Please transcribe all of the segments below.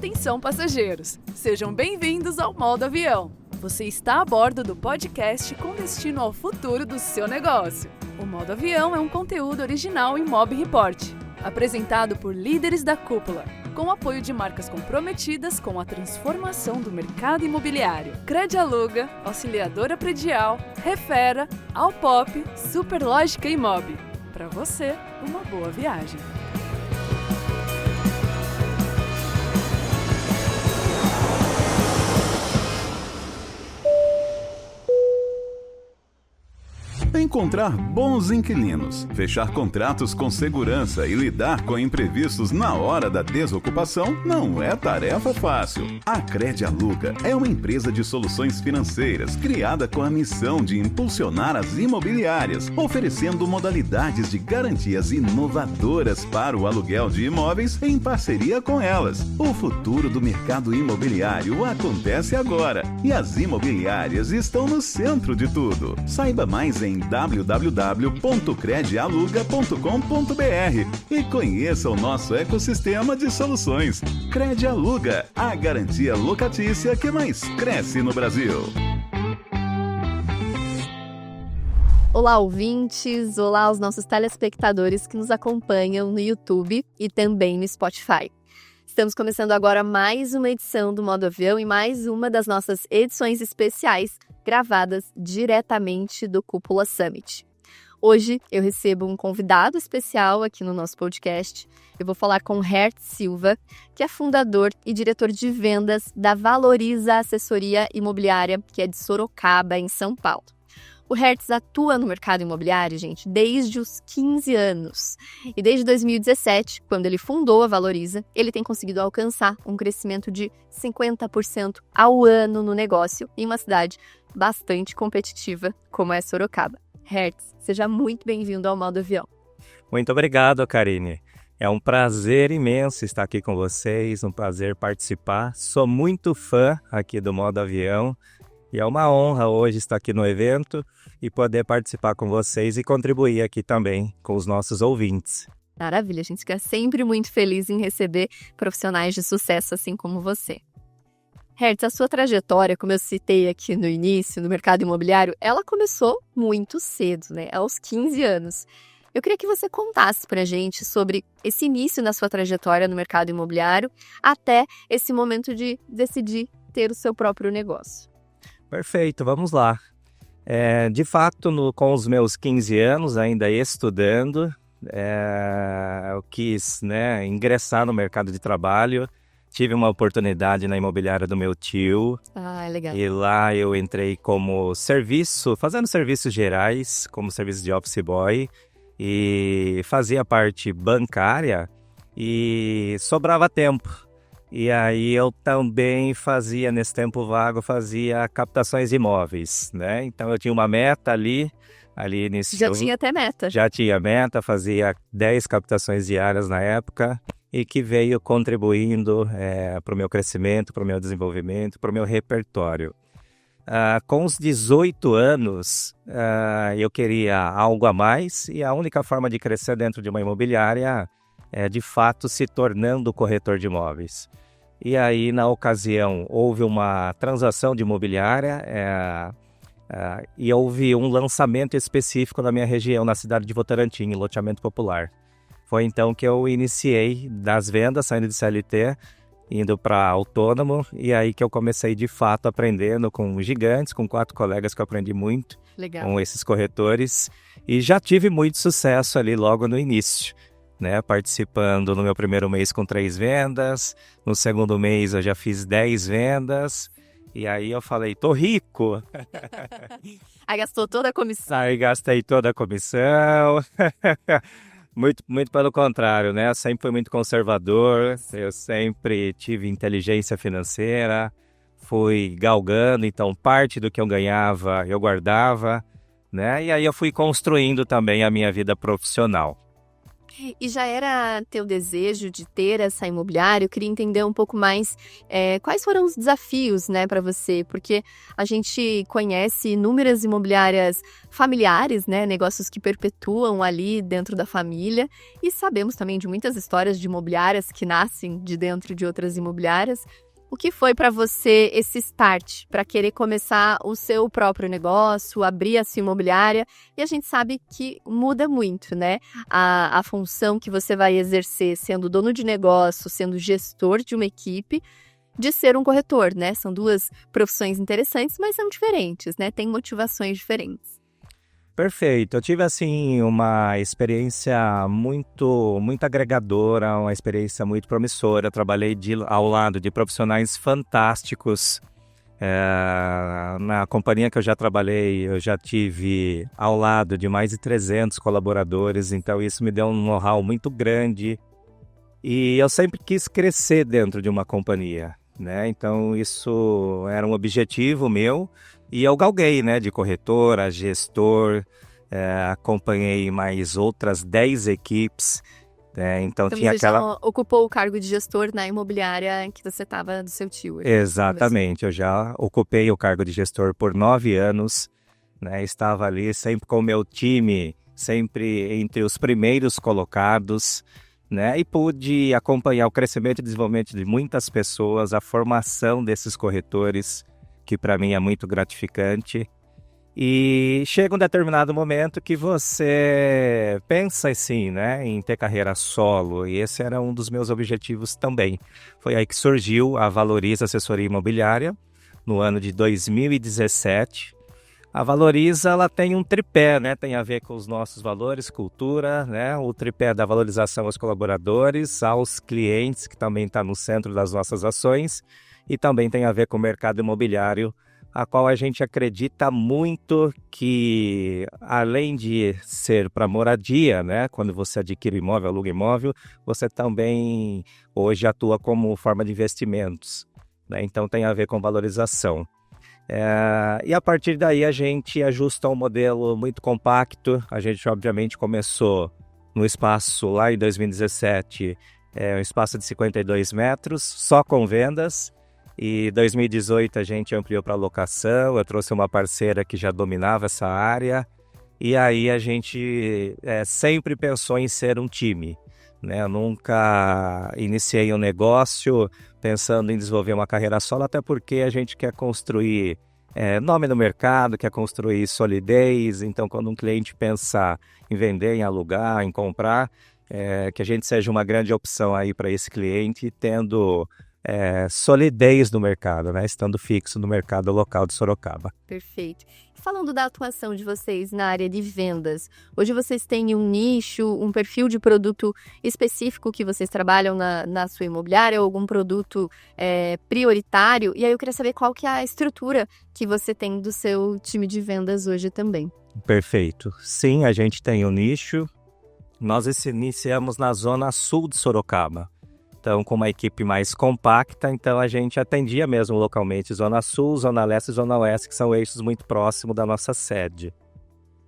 Atenção, passageiros! Sejam bem-vindos ao Modo Avião. Você está a bordo do podcast com destino ao futuro do seu negócio. O Modo Avião é um conteúdo original Imob Report, apresentado por líderes da cúpula, com apoio de marcas comprometidas com a transformação do mercado imobiliário. Credialuga, Auxiliadora Predial, Refera, Alpop, Superlógica Imob. Para você, uma boa viagem. Encontrar bons inquilinos, fechar contratos com segurança e lidar com imprevistos na hora da desocupação não é tarefa fácil. A Credialuga é uma empresa de soluções financeiras criada com a missão de impulsionar as imobiliárias, oferecendo modalidades de garantias inovadoras para o aluguel de imóveis em parceria com elas. O futuro do mercado imobiliário acontece agora e as imobiliárias estão no centro de tudo. Saiba mais em www.credialuga.com.br e conheça o nosso ecossistema de soluções. Credialuga, a garantia locatícia que mais cresce no Brasil. Olá, ouvintes! Olá, os nossos telespectadores que nos acompanham no YouTube e também no Spotify. Estamos começando agora mais uma edição do Modo Avião e mais uma das nossas edições especiais gravadas diretamente do Cúpula Summit. Hoje eu recebo um convidado especial aqui no nosso podcast. Eu vou falar com Hertz Silva, que é fundador e diretor de vendas da Valoriza Assessoria Imobiliária, que é de Sorocaba, em São Paulo. O Hertz atua no mercado imobiliário, gente, desde os 15 anos. E desde 2017, quando ele fundou a Valoriza, ele tem conseguido alcançar um crescimento de 50% ao ano no negócio em uma cidade bastante competitiva como é Sorocaba. Hertz, seja muito bem-vindo ao Modo Avião. Muito obrigado, Karine. É um prazer imenso estar aqui com vocês, um prazer participar. Sou muito fã aqui do Modo Avião. E é uma honra hoje estar aqui no evento e poder participar com vocês e contribuir aqui também com os nossos ouvintes. Maravilha, a gente fica sempre muito feliz em receber profissionais de sucesso assim como você. Hertz, a sua trajetória, como eu citei aqui no início, no mercado imobiliário, ela começou muito cedo, né? Aos 15 anos. Eu queria que você contasse pra gente sobre esse início na sua trajetória no mercado imobiliário até esse momento de decidir ter o seu próprio negócio. Perfeito, vamos lá. De fato, com os meus 15 anos, ainda estudando, eu quis, ingressar no mercado de trabalho. Tive uma oportunidade na imobiliária do meu tio. Ah, é legal. E lá eu entrei fazendo serviços gerais, como serviço de office boy. E fazia parte bancária e sobrava tempo. E aí eu também nesse tempo vago, fazia captações de imóveis, né? Então eu tinha uma meta ali nesse... Já tinha até meta. Já tinha meta, fazia 10 captações diárias na época e que veio contribuindo para o meu crescimento, para o meu desenvolvimento, para o meu repertório. Com os 18 anos, eu queria algo a mais e a única forma de crescer dentro de uma imobiliária é, de fato, se tornando corretor de imóveis. E aí, na ocasião, houve uma transação de imobiliária e houve um lançamento específico na minha região, na cidade de Votorantim, em loteamento popular. Foi então que eu iniciei das vendas, saindo de CLT, indo para autônomo, e aí que eu comecei, de fato, aprendendo com gigantes, com 4 colegas que eu aprendi muito. Legal. Com esses corretores, e já tive muito sucesso ali logo no início. Participando no meu primeiro mês com 3 vendas, no segundo mês eu já fiz 10 vendas, e aí eu falei, tô rico! Aí gastou toda a comissão. Aí gastei toda a comissão, muito pelo contrário, né? Eu sempre fui muito conservador, eu sempre tive inteligência financeira, fui galgando, então parte do que eu ganhava eu guardava, né? E aí eu fui construindo também a minha vida profissional. E já era teu desejo de ter essa imobiliária? Eu queria entender um pouco mais quais foram os desafios, né, para você, porque a gente conhece inúmeras imobiliárias familiares, né, negócios que perpetuam ali dentro da família, e sabemos também de muitas histórias de imobiliárias que nascem de dentro de outras imobiliárias. O que foi para você esse start para querer começar o seu próprio negócio, abrir a sua imobiliária? E a gente sabe que muda muito, né? A função que você vai exercer sendo dono de negócio, sendo gestor de uma equipe, de ser um corretor, né? São duas profissões interessantes, mas são diferentes, né? Tem motivações diferentes. Perfeito. Eu tive, assim, uma experiência muito agregadora, uma experiência muito promissora. Eu trabalhei ao lado de profissionais fantásticos. Na companhia que eu já trabalhei, eu já tive ao lado de mais de 300 colaboradores, então isso me deu um know-how muito grande. E eu sempre quis crescer dentro de uma companhia, né? Então isso era um objetivo meu. E eu galguei, né, de corretor a gestor, acompanhei mais outras 10 equipes, então tinha você aquela... já ocupou o cargo de gestor na imobiliária que você estava do seu tio. Exatamente, eu já ocupei o cargo de gestor por 9 anos, né, estava ali sempre com o meu time, sempre entre os primeiros colocados, né, e pude acompanhar o crescimento e desenvolvimento de muitas pessoas, a formação desses corretores, que para mim é muito gratificante. E chega um determinado momento que você pensa assim, né, em ter carreira solo, e esse era um dos meus objetivos também. Foi aí que surgiu a Valoriza Assessoria Imobiliária, no ano de 2017. A Valoriza, ela tem um tripé, né, tem a ver com os nossos valores, cultura, né, o tripé da valorização aos colaboradores, aos clientes, que também está no centro das nossas ações, e também tem a ver com o mercado imobiliário, a qual a gente acredita muito que, além de ser para moradia, né, quando você adquire imóvel, aluga imóvel, você também hoje atua como forma de investimentos, né, então tem a ver com valorização. E a partir daí a gente ajusta um modelo muito compacto. A gente obviamente começou no espaço lá em 2017, um espaço de 52 metros, só com vendas. E em 2018 a gente ampliou para locação, eu trouxe uma parceira que já dominava essa área. E aí a gente sempre pensou em ser um time, né? Eu nunca iniciei um negócio pensando em desenvolver uma carreira solo, até porque a gente quer construir nome no mercado, quer construir solidez. Então, quando um cliente pensar em vender, em alugar, em comprar, que a gente seja uma grande opção aí para esse cliente, tendo solidez no mercado, né? Estando fixo no mercado local de Sorocaba. Perfeito. Falando da atuação de vocês na área de vendas, hoje vocês têm um nicho, um perfil de produto específico que vocês trabalham na sua imobiliária, ou algum produto prioritário? E aí eu queria saber qual que é a estrutura que você tem do seu time de vendas hoje também. Perfeito. Sim, a gente tem um nicho. Nós iniciamos na zona sul de Sorocaba. Então, com uma equipe mais compacta, então a gente atendia mesmo localmente Zona Sul, Zona Leste e Zona Oeste, que são eixos muito próximos da nossa sede.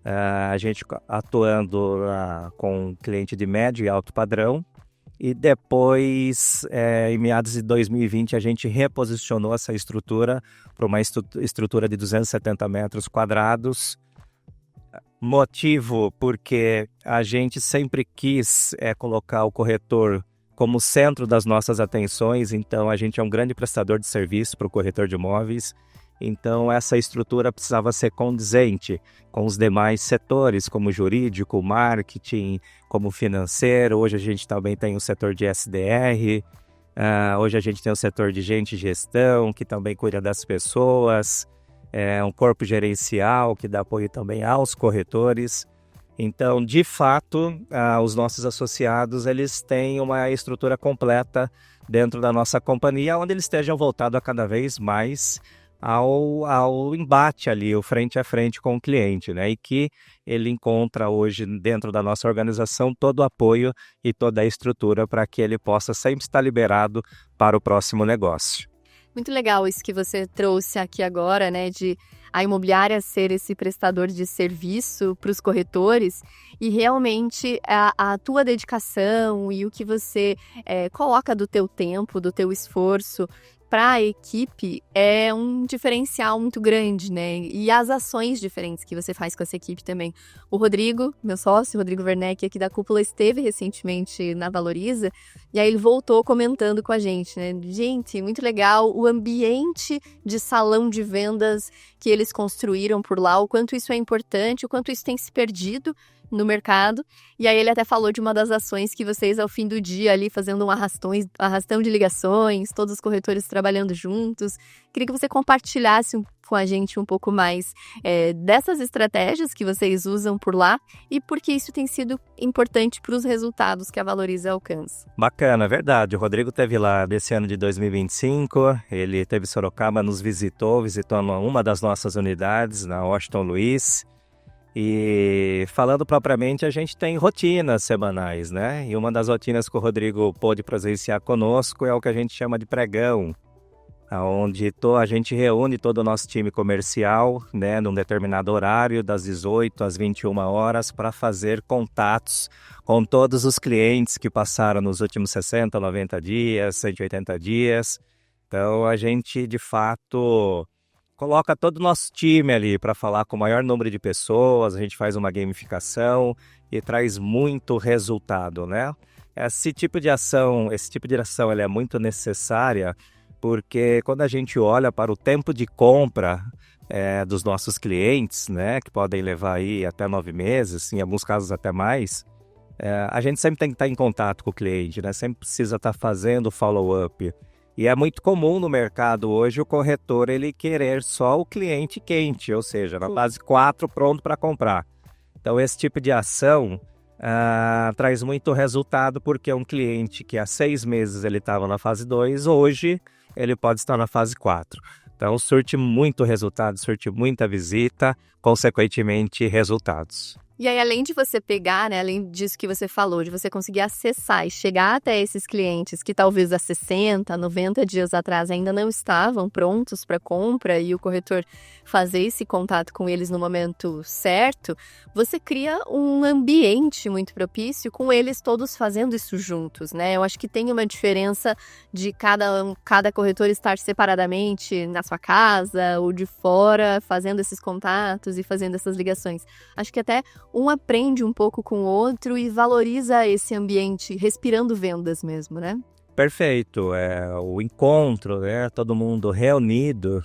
A gente atuando com cliente de médio e alto padrão, e depois, em meados de 2020, a gente reposicionou essa estrutura para uma estrutura de 270 metros quadrados. Motivo porque a gente sempre quis colocar o corretor como centro das nossas atenções. Então a gente é um grande prestador de serviço para o corretor de imóveis, então essa estrutura precisava ser condizente com os demais setores, como jurídico, marketing, como financeiro. Hoje a gente também tem o setor de SDR, hoje a gente tem o setor de gente e gestão, que também cuida das pessoas, um corpo gerencial que dá apoio também aos corretores. Então, de fato, os nossos associados, eles têm uma estrutura completa dentro da nossa companhia, onde eles estejam voltados a cada vez mais ao embate ali, o frente a frente com o cliente, né? E que ele encontra hoje dentro da nossa organização todo o apoio e toda a estrutura para que ele possa sempre estar liberado para o próximo negócio. Muito legal isso que você trouxe aqui agora, né, de a imobiliária ser esse prestador de serviço para os corretores e realmente a tua dedicação e o que você coloca do teu tempo, do teu esforço para a equipe é um diferencial muito grande, né? E as ações diferentes que você faz com essa equipe também. O Rodrigo, meu sócio, Rodrigo Werneck, aqui da Cúpula, esteve recentemente na Valoriza, e aí ele voltou comentando com a gente, né? Gente, muito legal o ambiente de salão de vendas que eles construíram por lá, o quanto isso é importante, o quanto isso tem se perdido no mercado. E aí ele até falou de uma das ações que vocês, ao fim do dia, ali fazendo um arrastão de ligações, todos os corretores trabalhando juntos. Queria que você compartilhasse com a gente um pouco mais dessas estratégias que vocês usam por lá e por que isso tem sido importante para os resultados que a Valoriza alcança. Bacana, é verdade. O Rodrigo esteve lá desse ano de 2025, ele esteve em Sorocaba, nos visitou uma das nossas unidades, na Washington Luiz. E falando propriamente, a gente tem rotinas semanais, né? E uma das rotinas que o Rodrigo pôde presenciar conosco é o que a gente chama de pregão, onde a gente reúne todo o nosso time comercial, né, num determinado horário, das 18 às 21 horas, para fazer contatos com todos os clientes que passaram nos últimos 60, 90 dias, 180 dias. Então, a gente, de fato, coloca todo o nosso time ali para falar com o maior número de pessoas, a gente faz uma gamificação e traz muito resultado, né? Esse tipo de ação ela é muito necessária porque quando a gente olha para o tempo de compra dos nossos clientes, né, que podem levar aí até 9 meses, em alguns casos até mais, a gente sempre tem que estar em contato com o cliente, né? Sempre precisa estar fazendo follow-up. E é muito comum no mercado hoje o corretor ele querer só o cliente quente, ou seja, na fase 4 pronto para comprar. Então esse tipo de ação traz muito resultado porque um cliente que há 6 meses ele estava na fase 2, hoje ele pode estar na fase 4. Então surte muito resultado, surte muita visita, consequentemente resultados. E aí, além de você pegar, né, além disso que você falou, de você conseguir acessar e chegar até esses clientes que talvez há 60, 90 dias atrás ainda não estavam prontos para compra e o corretor fazer esse contato com eles no momento certo, você cria um ambiente muito propício com eles todos fazendo isso juntos, né? Eu acho que tem uma diferença de cada corretor estar separadamente na sua casa ou de fora fazendo esses contatos e fazendo essas ligações. Acho que até um aprende um pouco com o outro e valoriza esse ambiente, respirando vendas mesmo, né? Perfeito. O encontro, né, todo mundo reunido,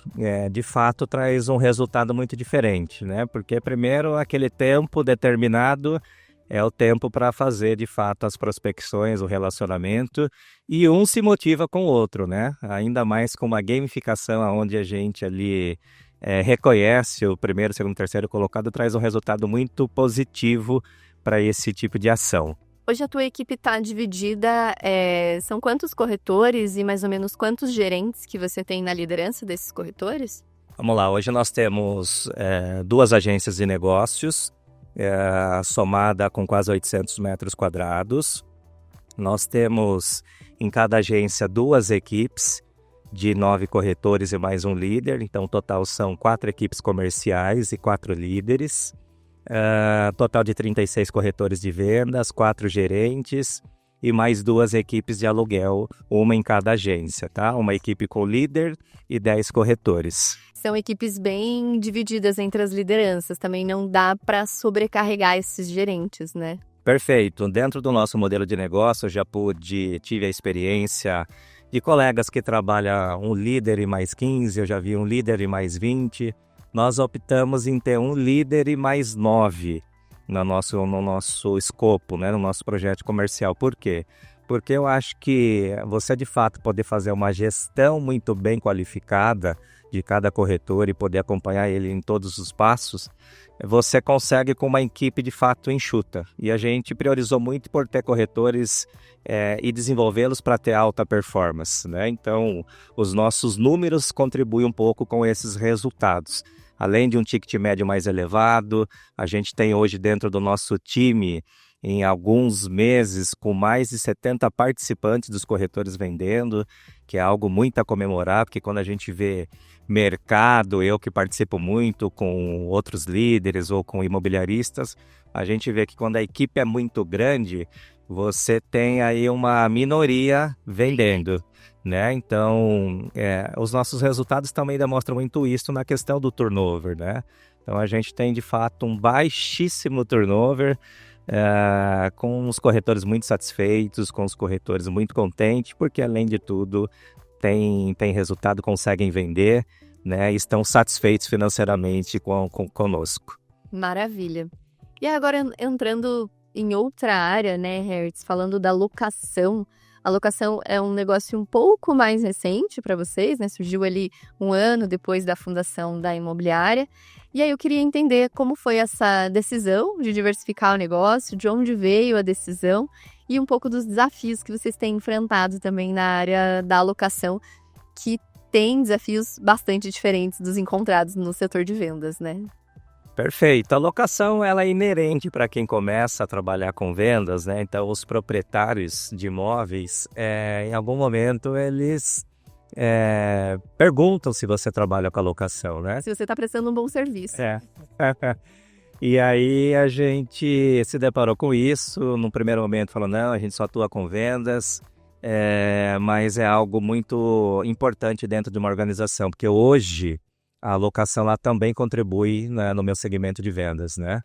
de fato traz um resultado muito diferente, né? Porque primeiro aquele tempo determinado é o tempo para fazer de fato as prospecções, o relacionamento, e um se motiva com o outro, né? Ainda mais com uma gamificação onde a gente ali reconhece o primeiro, segundo, terceiro colocado, traz um resultado muito positivo para esse tipo de ação. Hoje a tua equipe está dividida, são quantos corretores e mais ou menos quantos gerentes que você tem na liderança desses corretores? Vamos lá, hoje nós temos 2 agências de negócios, somada com quase 800 metros quadrados. Nós temos em cada agência 2 equipes, de 9 corretores e mais um líder, então o total são 4 equipes comerciais e 4 líderes, total de 36 corretores de vendas, 4 gerentes e mais 2 equipes de aluguel, uma em cada agência, tá? Uma equipe com líder e 10 corretores. São equipes bem divididas entre as lideranças, também não dá para sobrecarregar esses gerentes, né? Perfeito. Dentro do nosso modelo de negócio, eu já tive a experiência de colegas que trabalham um líder e mais 15, eu já vi um líder e mais 20. Nós optamos em ter um líder e mais 9 no nosso escopo, né, no nosso projeto comercial. Por quê? Porque eu acho que você, de fato, poder fazer uma gestão muito bem qualificada de cada corretor e poder acompanhar ele em todos os passos, você consegue com uma equipe de fato enxuta. E a gente priorizou muito por ter corretores e desenvolvê-los para ter alta performance, né? Então, os nossos números contribuem um pouco com esses resultados. Além de um ticket médio mais elevado, a gente tem hoje dentro do nosso time, em alguns meses, com mais de 70 participantes dos corretores vendendo. que é algo muito a comemorar, porque quando a gente vê mercado, eu que participo muito com outros líderes ou com imobiliaristas, a gente vê que quando a equipe é muito grande, você tem aí uma minoria vendendo, né? Então, os nossos resultados também demonstram muito isso na questão do turnover, né? Então, a gente tem, de fato, um baixíssimo turnover, com os corretores muito satisfeitos, com os corretores muito contentes, porque, além de tudo, tem resultado, conseguem vender, né? E estão satisfeitos financeiramente conosco. Maravilha. E agora, entrando em outra área, né, Hertz, falando da locação. A locação é um negócio um pouco mais recente para vocês, né? Surgiu ali 1 ano depois da fundação da imobiliária. E aí eu queria entender como foi essa decisão de diversificar o negócio, de onde veio a decisão e um pouco dos desafios que vocês têm enfrentado também na área da locação, que tem desafios bastante diferentes dos encontrados no setor de vendas, né? Perfeito. A locação ela é inerente para quem começa a trabalhar com vendas, né? Então, os proprietários de imóveis, em algum momento, eles perguntam se você trabalha com a locação, né? Se você está prestando um bom serviço. E aí a gente se deparou com isso. No primeiro momento falou, não, a gente só atua com vendas, mas é algo muito importante dentro de uma organização, porque hoje a locação lá também contribui, né, no meu segmento de vendas, né?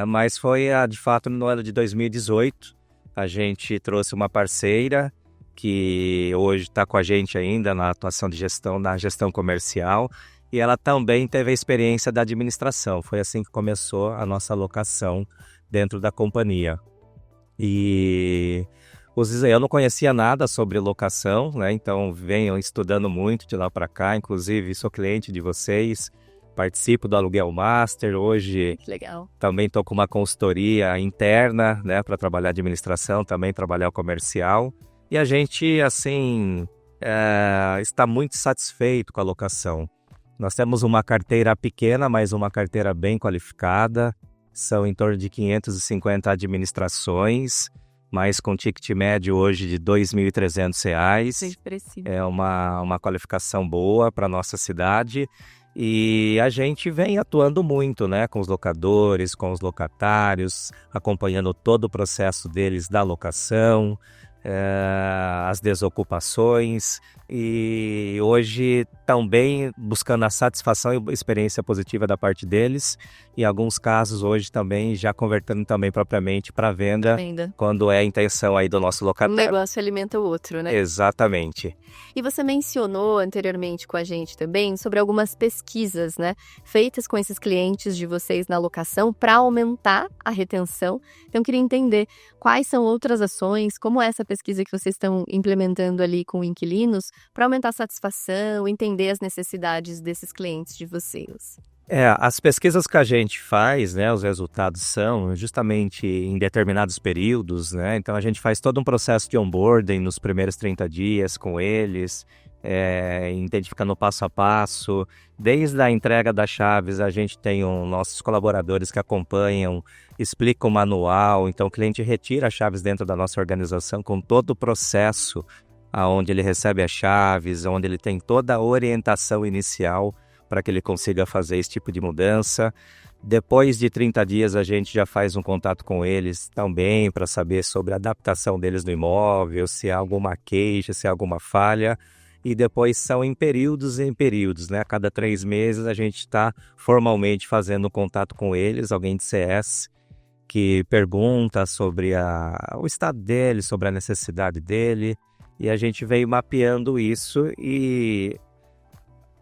Mas foi, de fato, no ano de 2018, a gente trouxe uma parceira que hoje está com a gente ainda na atuação de gestão, na gestão comercial, e ela também teve a experiência da administração. Foi assim que começou a nossa locação dentro da companhia. E eu não conhecia nada sobre locação, né? Então venho estudando muito de lá para cá, inclusive sou cliente de vocês, participo do Aluguel Master, hoje Que legal. Também estou com uma consultoria interna, né, para trabalhar administração, também trabalhar o comercial, e a gente, assim, está muito satisfeito com a locação. Nós temos uma carteira pequena, mas uma carteira bem qualificada, são em torno de 550 administrações, mas com ticket médio hoje de R$ 2.300. É uma qualificação boa para a nossa cidade. E a gente vem atuando muito, né, com os locadores, com os locatários, acompanhando todo o processo deles da locação, as desocupações, e hoje também buscando a satisfação e experiência positiva da parte deles, e em alguns casos hoje também já convertendo também propriamente para venda, quando é a intenção aí do nosso locatário. Um negócio alimenta o outro, né? Exatamente. E você mencionou anteriormente com a gente também sobre algumas pesquisas, né, feitas com esses clientes de vocês na locação para aumentar a retenção. Então, eu queria entender quais são outras ações, como essa pesquisa que vocês estão implementando ali com inquilinos, para aumentar a satisfação, entender as necessidades desses clientes de vocês. As pesquisas que a gente faz, né, os resultados são justamente em determinados períodos, né? Então a gente faz todo um processo de onboarding nos primeiros 30 dias com eles, identificando passo a passo. Desde a entrega das chaves, a gente tem nossos colaboradores que acompanham, explicam o manual. Então o cliente retira as chaves dentro da nossa organização com todo o processo, onde ele recebe as chaves, onde ele tem toda a orientação inicial para que ele consiga fazer esse tipo de mudança. Depois de 30 dias, a gente já faz um contato com eles também para saber sobre a adaptação deles no imóvel, se há alguma queixa, se há alguma falha. E depois são em períodos, né? A cada 3 meses a gente está formalmente fazendo contato com eles, alguém de CS, que pergunta sobre o estado dele, sobre a necessidade dele. E a gente veio mapeando isso e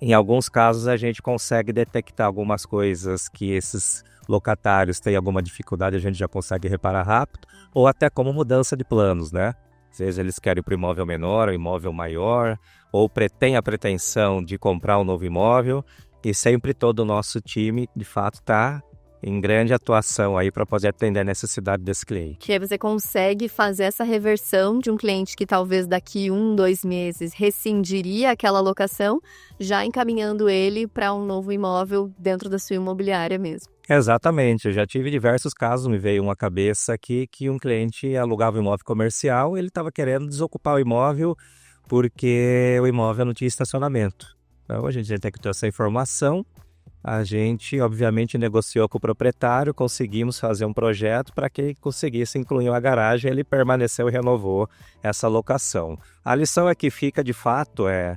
em alguns casos a gente consegue detectar algumas coisas que esses locatários têm alguma dificuldade, a gente já consegue reparar rápido, ou até como mudança de planos, né? Seja eles querem para o imóvel menor, ou imóvel maior, ou têm a pretensão de comprar um novo imóvel, e sempre todo o nosso time, de fato, está em grande atuação aí para poder atender a necessidade desse cliente. Que aí você consegue fazer essa reversão de um cliente que talvez daqui 1, 2 meses rescindiria aquela locação, já encaminhando ele para um novo imóvel dentro da sua imobiliária mesmo. Exatamente, eu já tive diversos casos, me veio uma cabeça aqui que um cliente alugava um imóvel comercial, ele estava querendo desocupar o imóvel porque o imóvel não tinha estacionamento. Então, a gente detectou essa informação, a gente, obviamente, negociou com o proprietário, conseguimos fazer um projeto para que ele conseguisse incluir a garagem, ele permaneceu e renovou essa locação. A lição que fica, de fato, é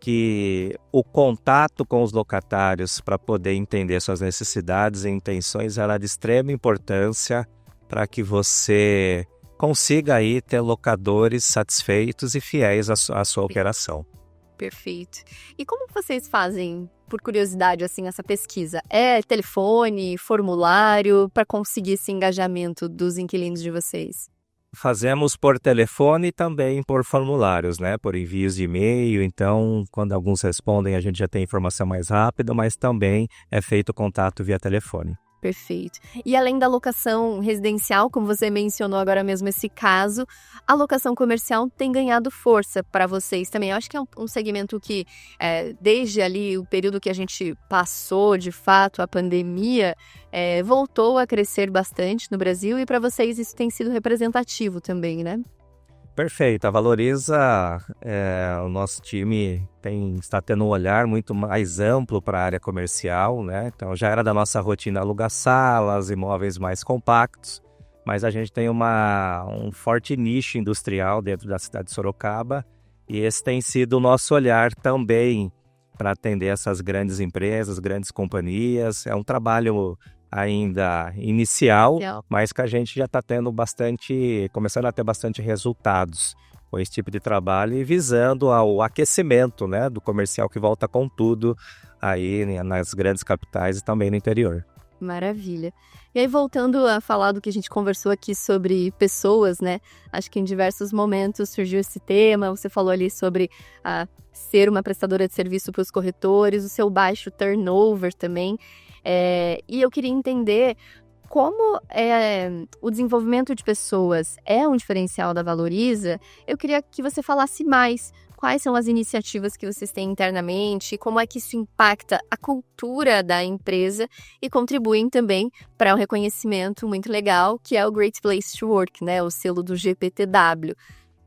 que o contato com os locatários para poder entender suas necessidades e intenções era de extrema importância para que você consiga aí ter locadores satisfeitos e fiéis à sua operação. Perfeito. E como vocês fazem, por curiosidade, assim, essa pesquisa? É telefone, formulário, para conseguir esse engajamento dos inquilinos de vocês? Fazemos por telefone e também por formulários, né? Por envios de e-mail. Então, quando alguns respondem, a gente já tem informação mais rápida, mas também é feito contato via telefone. Perfeito. E além da locação residencial, como você mencionou agora mesmo esse caso, a locação comercial tem ganhado força para vocês também. Eu acho que é um segmento que, desde ali o período que a gente passou, de fato, a pandemia, voltou a crescer bastante no Brasil e para vocês isso tem sido representativo também, né? Perfeito. A Valoriza, o nosso time está tendo um olhar muito mais amplo para a área comercial, né? Então já era da nossa rotina alugar salas, imóveis mais compactos, mas a gente tem um forte nicho industrial dentro da cidade de Sorocaba e esse tem sido o nosso olhar também para atender essas grandes empresas, grandes companhias. É um trabalho ainda inicial, mas que a gente já está tendo começando a ter bastante resultados com esse tipo de trabalho e visando ao aquecimento, né, do comercial que volta com tudo aí nas grandes capitais e também no interior. Maravilha. E aí, voltando a falar do que a gente conversou aqui sobre pessoas, né? Acho que em diversos momentos surgiu esse tema. Você falou ali sobre ser uma prestadora de serviço para os corretores, o seu baixo turnover também. E eu queria entender como o desenvolvimento de pessoas é um diferencial da Valoriza. Eu queria que você falasse mais. Quais são as iniciativas que vocês têm internamente? Como é que isso impacta a cultura da empresa e contribuem também para um reconhecimento muito legal, que é o Great Place to Work, né? O selo do GPTW.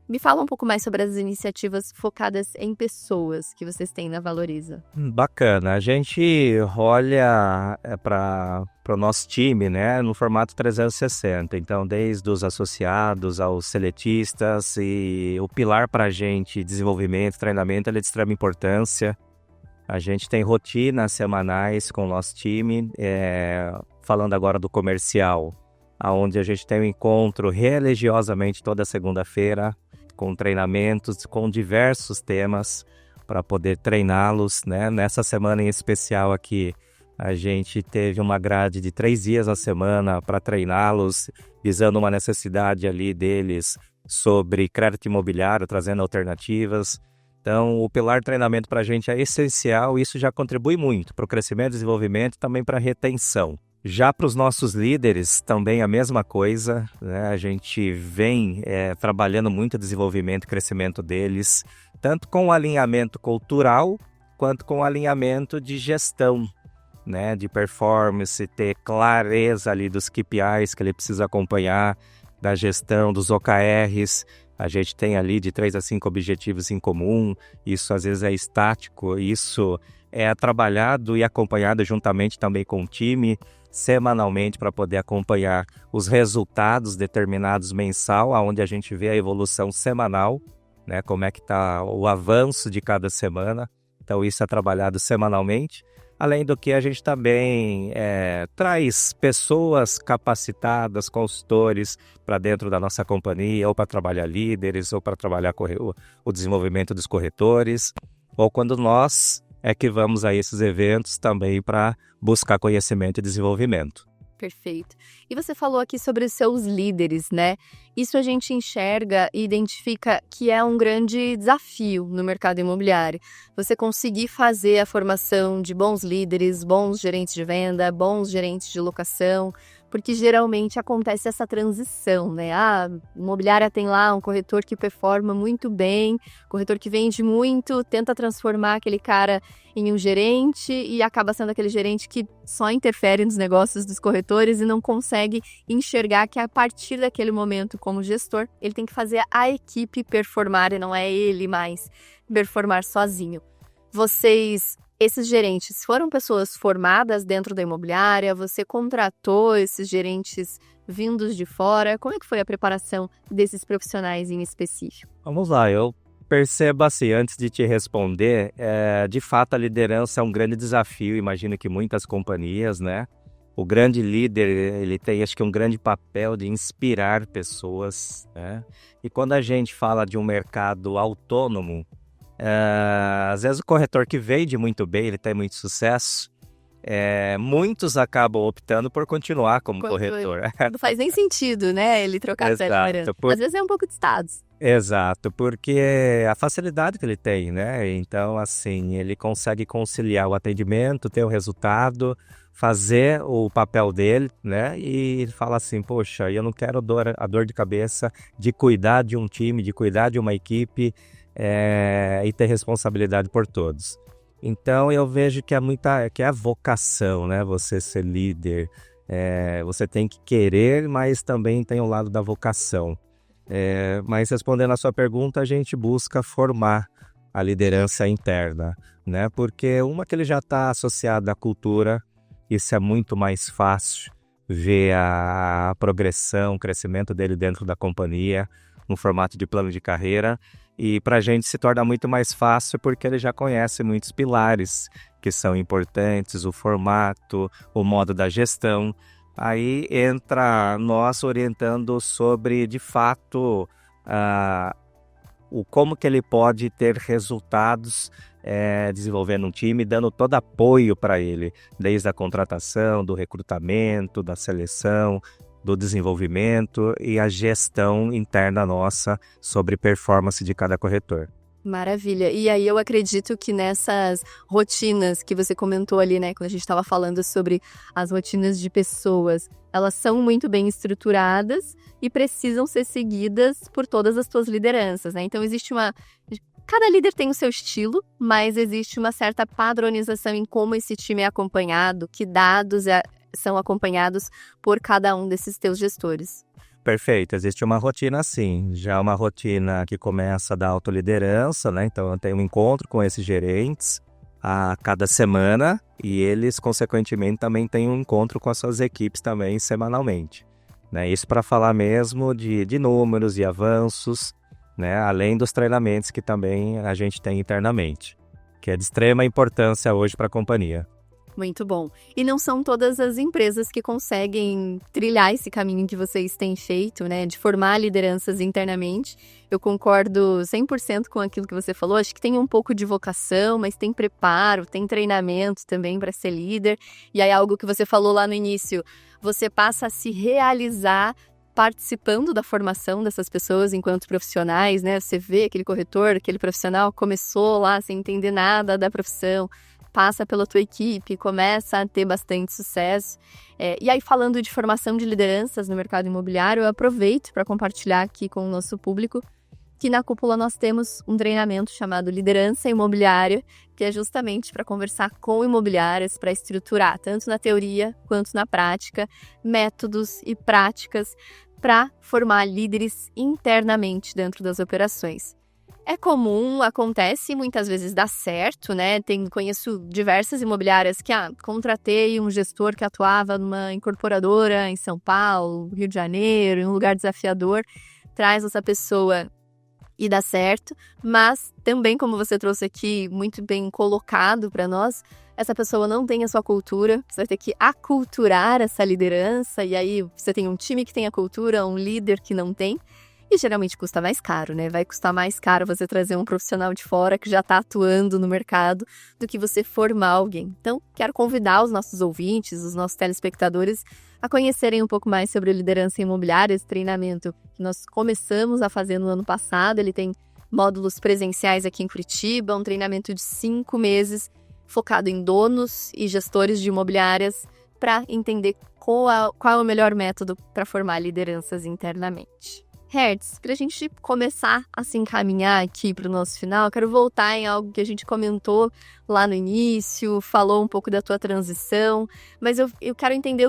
Me fala um pouco mais sobre as iniciativas focadas em pessoas que vocês têm na Valoriza. Bacana. A gente olha para o nosso time, né, no formato 360. Então, desde os associados aos seletistas, e o pilar para a gente, desenvolvimento, treinamento, ele é de extrema importância. A gente tem rotinas semanais com o nosso time, falando agora do comercial, onde a gente tem um encontro religiosamente toda segunda-feira, com treinamentos, com diversos temas para poder treiná-los, né? Nessa semana em especial aqui, a gente teve uma grade de 3 dias na semana para treiná-los, visando uma necessidade ali deles sobre crédito imobiliário, trazendo alternativas. Então, o pilar treinamento para a gente é essencial e isso já contribui muito para o crescimento, desenvolvimento e também para a retenção. Já para os nossos líderes, também a mesma coisa, né? A gente vem trabalhando muito o desenvolvimento e crescimento deles, tanto com o alinhamento cultural, quanto com o alinhamento de gestão, né? De performance, ter clareza ali dos KPIs que ele precisa acompanhar, da gestão, dos OKRs. A gente tem ali de 3 a 5 objetivos em comum, isso às vezes é estático, isso é trabalhado e acompanhado juntamente também com o time, semanalmente para poder acompanhar os resultados determinados mensal, onde a gente vê a evolução semanal, né, como é que está o avanço de cada semana. Então isso é trabalhado semanalmente. Além do que a gente também traz pessoas capacitadas, consultores para dentro da nossa companhia, ou para trabalhar líderes, ou para trabalhar o desenvolvimento dos corretores, ou quando nós que vamos a esses eventos também para buscar conhecimento e desenvolvimento. Perfeito. E você falou aqui sobre os seus líderes, né? Isso a gente enxerga e identifica que é um grande desafio no mercado imobiliário. Você conseguir fazer a formação de bons líderes, bons gerentes de venda, bons gerentes de locação, porque geralmente acontece essa transição, né? A imobiliária tem lá um corretor que performa muito bem, corretor que vende muito, tenta transformar aquele cara em um gerente e acaba sendo aquele gerente que só interfere nos negócios dos corretores e não consegue enxergar que a partir daquele momento, como gestor, ele tem que fazer a equipe performar e não é ele mais performar sozinho. Esses gerentes foram pessoas formadas dentro da imobiliária? Você contratou esses gerentes vindos de fora? Como é que foi a preparação desses profissionais em específico? Vamos lá, eu percebo assim, antes de te responder, de fato a liderança é um grande desafio, imagino que muitas companhias, né? O grande líder, ele tem, acho que, um grande papel de inspirar pessoas, né? E quando a gente fala de um mercado autônomo, às vezes o corretor que vende muito bem, ele tem muito sucesso, muitos acabam optando por continuar como corretor. Não faz nem sentido, né, ele trocar essa liderança. Às vezes é um pouco de status. Exato, porque a facilidade que ele tem, né? Então, assim, ele consegue conciliar o atendimento, ter o resultado, fazer o papel dele, né? E fala assim, poxa, eu não quero a dor de cabeça de cuidar de um time, de cuidar de uma equipe, e ter responsabilidade por todos. Então eu vejo que é a vocação, né? Você ser líder, você tem que querer, mas também tem o lado da vocação. Mas respondendo a sua pergunta, a gente busca formar a liderança interna, né? Porque uma que ele já está associado à cultura, isso é muito mais fácil, ver a progressão, o crescimento dele dentro da companhia, no formato de plano de carreira. E para a gente se torna muito mais fácil porque ele já conhece muitos pilares que são importantes, o formato, o modo da gestão. Aí entra nós orientando sobre, de fato, como que ele pode ter resultados desenvolvendo um time, dando todo apoio para ele, desde a contratação, do recrutamento, da seleção, do desenvolvimento e a gestão interna nossa sobre performance de cada corretor. Maravilha. E aí eu acredito que nessas rotinas que você comentou ali, né, quando a gente estava falando sobre as rotinas de pessoas, elas são muito bem estruturadas e precisam ser seguidas por todas as suas lideranças, né? Então cada líder tem o seu estilo, mas existe uma certa padronização em como esse time é acompanhado, que dados são acompanhados por cada um desses teus gestores. Perfeito, existe uma rotina sim, já uma rotina que começa da autoliderança, né? Então eu tenho um encontro com esses gerentes a cada semana e eles, consequentemente, também têm um encontro com as suas equipes também semanalmente, né? Isso para falar mesmo de números e avanços, né? Além dos treinamentos que também a gente tem internamente, que é de extrema importância hoje para a companhia. Muito bom. E não são todas as empresas que conseguem trilhar esse caminho que vocês têm feito, né? De formar lideranças internamente. Eu concordo 100% com aquilo que você falou. Acho que tem um pouco de vocação, mas tem preparo, tem treinamento também para ser líder. E aí algo que você falou lá no início, você passa a se realizar participando da formação dessas pessoas enquanto profissionais, né? Você vê aquele corretor, aquele profissional começou lá sem entender nada da profissão, passa pela tua equipe, começa a ter bastante sucesso. E aí, falando de formação de lideranças no mercado imobiliário, eu aproveito para compartilhar aqui com o nosso público que na Cúpula nós temos um treinamento chamado Liderança Imobiliária, que é justamente para conversar com imobiliárias, para estruturar, tanto na teoria quanto na prática, métodos e práticas para formar líderes internamente dentro das operações. É comum, acontece, muitas vezes dá certo, né? Conheço diversas imobiliárias que, contratei um gestor que atuava numa incorporadora em São Paulo, Rio de Janeiro, em um lugar desafiador, traz essa pessoa e dá certo, mas também, como você trouxe aqui, muito bem colocado para nós, essa pessoa não tem a sua cultura, você vai ter que aculturar essa liderança, e aí você tem um time que tem a cultura, um líder que não tem, e geralmente custa mais caro, né? Vai custar mais caro você trazer um profissional de fora que já está atuando no mercado do que você formar alguém. Então, quero convidar os nossos ouvintes, os nossos telespectadores, a conhecerem um pouco mais sobre liderança imobiliária, esse treinamento que nós começamos a fazer no ano passado. Ele tem módulos presenciais aqui em Curitiba, um treinamento de 5 meses, focado em donos e gestores de imobiliárias, para entender qual é o melhor método para formar lideranças internamente. Hertz, para a gente começar a se encaminhar aqui para o nosso final, eu quero voltar em algo que a gente comentou lá no início, falou um pouco da tua transição, mas eu quero entender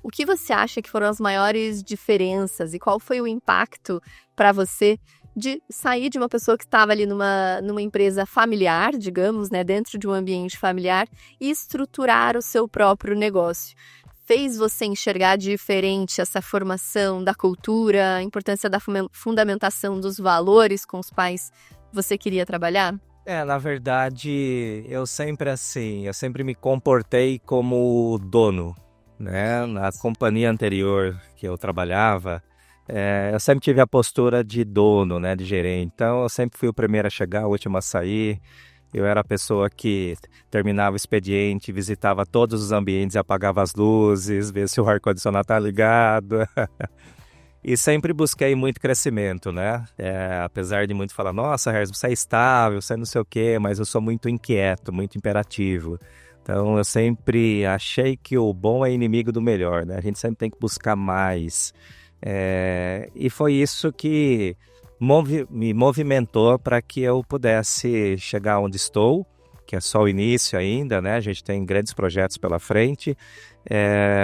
o que você acha que foram as maiores diferenças e qual foi o impacto para você de sair de uma pessoa que estava ali numa empresa familiar, digamos, né, dentro de um ambiente familiar, e estruturar o seu próprio negócio. Fez você enxergar diferente essa formação da cultura, a importância da fundamentação dos valores com os quais você queria trabalhar? Na verdade, eu sempre me comportei como dono, né? Na companhia anterior que eu trabalhava, eu sempre tive a postura de dono, né, de gerente. Então, eu sempre fui o primeiro a chegar, o último a sair. Eu era a pessoa que terminava o expediente, visitava todos os ambientes, apagava as luzes, via se o ar-condicionado está ligado. E sempre busquei muito crescimento, né? Apesar de muito falar, nossa, Hertz, você é estável, você não sei o quê, mas eu sou muito inquieto, muito imperativo. Então, eu sempre achei que o bom é inimigo do melhor, né? A gente sempre tem que buscar mais. E foi isso que me movimentou para que eu pudesse chegar onde estou, que é só o início ainda, né? A gente tem grandes projetos pela frente,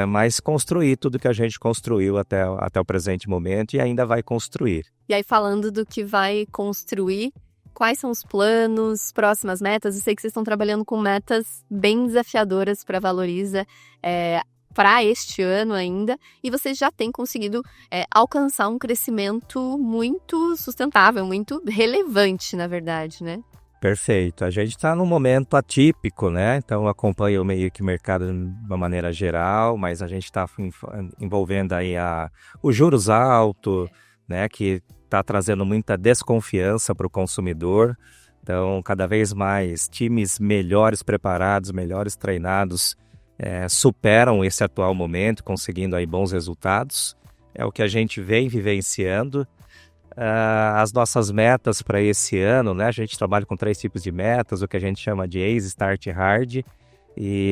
mas construir tudo que a gente construiu até o presente momento e ainda vai construir. E aí, falando do que vai construir, quais são os planos, próximas metas? Eu sei que vocês estão trabalhando com metas bem desafiadoras para a Valoriza, para este ano ainda, e vocês já têm conseguido alcançar um crescimento muito sustentável, muito relevante, na verdade, né? Perfeito. A gente está num momento atípico, né? Então, acompanho meio que o mercado de uma maneira geral, mas a gente está envolvendo aí os juros altos, né? Que está trazendo muita desconfiança para o consumidor. Então, cada vez mais times melhores preparados, melhores treinados, superam esse atual momento, conseguindo aí bons resultados. É o que a gente vem vivenciando. As nossas metas para esse ano, né? A gente trabalha com 3 tipos de metas, o que a gente chama de ACE, Start e Hard,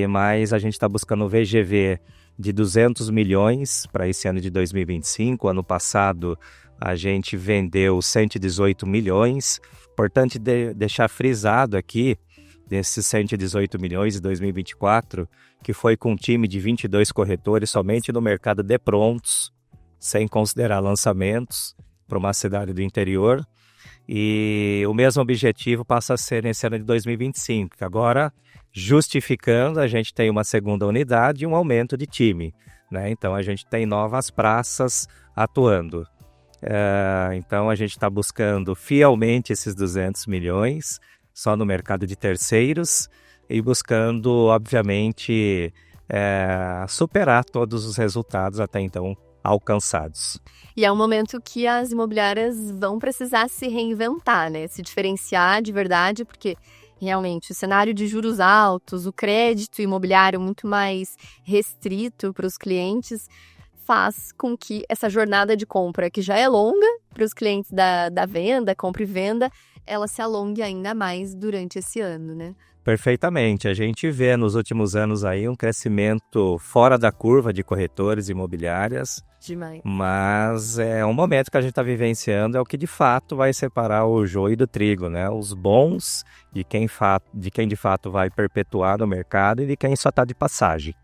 mas a gente está buscando o VGV de 200 milhões para esse ano de 2025. Ano passado a gente vendeu 118 milhões. Importante deixar frisado aqui, desses 118 milhões de 2024, que foi com um time de 22 corretores somente no mercado de prontos, sem considerar lançamentos, para uma cidade do interior. E o mesmo objetivo passa a ser nesse ano de 2025, que agora, justificando, a gente tem uma segunda unidade e um aumento de time, né? Então, a gente tem novas praças atuando. Então, a gente está buscando fielmente esses 200 milhões, só no mercado de terceiros, e buscando, obviamente, superar todos os resultados até então alcançados. E é um momento que as imobiliárias vão precisar se reinventar, né? Se diferenciar de verdade, porque realmente o cenário de juros altos, o crédito imobiliário muito mais restrito para os clientes, faz com que essa jornada de compra, que já é longa para os clientes da venda, compra e venda, ela se alongue ainda mais durante esse ano, né? Perfeitamente. A gente vê nos últimos anos aí um crescimento fora da curva de corretores imobiliárias. Demais. Mas é um momento que a gente está vivenciando, é o que de fato vai separar o joio do trigo, né? Os bons de quem de fato vai perpetuar no mercado e de quem só está de passagem.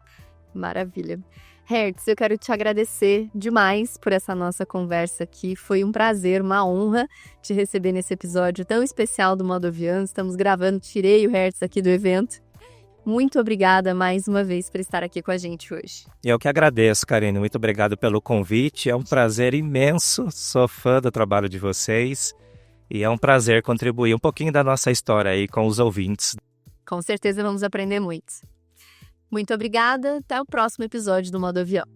Maravilha. Hertz, eu quero te agradecer demais por essa nossa conversa aqui. Foi um prazer, uma honra te receber nesse episódio tão especial do Modo Avião. Estamos gravando, tirei o Hertz aqui do evento. Muito obrigada mais uma vez por estar aqui com a gente hoje. Eu que agradeço, Karine. Muito obrigado pelo convite. É um prazer imenso. Sou fã do trabalho de vocês. E é um prazer contribuir um pouquinho da nossa história aí com os ouvintes. Com certeza vamos aprender muito. Muito obrigada, até o próximo episódio do Modo Avião.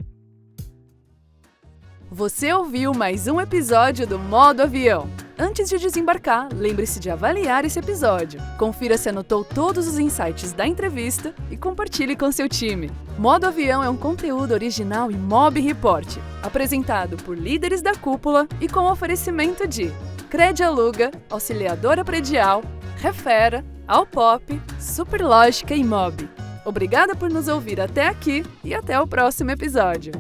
Você ouviu mais um episódio do Modo Avião. Antes de desembarcar, lembre-se de avaliar esse episódio. Confira se anotou todos os insights da entrevista e compartilhe com seu time. Modo Avião é um conteúdo original Imob Report, apresentado por líderes da cúpula e com oferecimento de Cred Aluga, Auxiliadora Predial, Refera, Alpop, Superlógica e Imob. Obrigada por nos ouvir até aqui e até o próximo episódio.